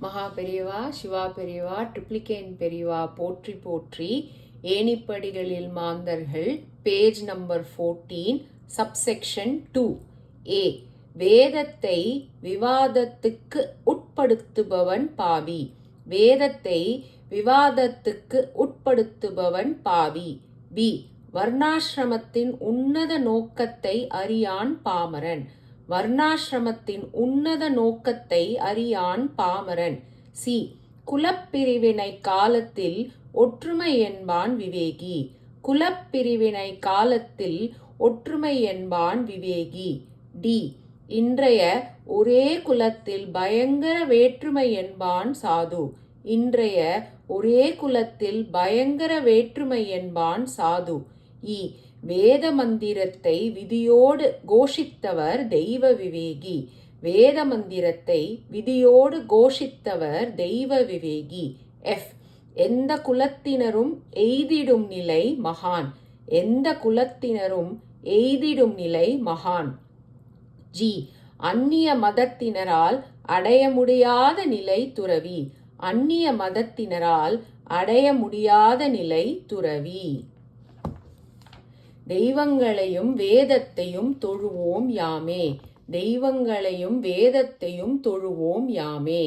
மகா பெரியவா, சிவா பெரியவா, ட்ரிப்ளிகேன் பெரியவா போற்றி போற்றி. ஏணிப்படிகளில் மாந்தர்கள், பேஜ் நம்பர் 14, சப்செக்ஷன் 2 A. வேதத்தை விவாதத்துக்கு உட்படுத்துபவன் பாவி. வேதத்தை விவாதத்துக்கு உட்படுத்துபவன் பாவி. B. வர்ணாசிரமத்தின் உன்னத நோக்கத்தை அறியான் பாமரன். வர்ணாசிரமத்தின் உன்னத நோக்கத்தை அறியான் பாமரன். சி. குலப்பிரிவினை காலத்தில் ஒற்றுமை என்பான் விவேகி. குலப்பிரிவினை காலத்தில் ஒற்றுமை என்பான் விவேகி. டி. இன்றைய ஒரே குலத்தில் பயங்கர வேற்றுமை என்பான் சாது. இன்றைய ஒரே குலத்தில் பயங்கர வேற்றுமை என்பான் சாது. இ. வேத மந்திரத்தை விதியோடு கோஷித்தவர் தெய்வ விவேகி. வேத மந்திரத்தை விதியோடு கோஷித்தவர் தெய்வ விவேகி. எஃப். எந்த குலத்தினரும் எய்திடும் நிலை மகான். எந்த குலத்தினரும் எய்திடும் நிலை மகான். ஜி. அந்நிய மதத்தினரால் அடைய முடியாத நிலை துறவி. அந்நிய மதத்தினரால் அடைய முடியாத நிலை துறவி. தெய்வங்களையும் வேதத்தையும் தொழுவோம் யாமே. தெய்வங்களையும் வேதத்தையும் தொழுவோம் யாமே.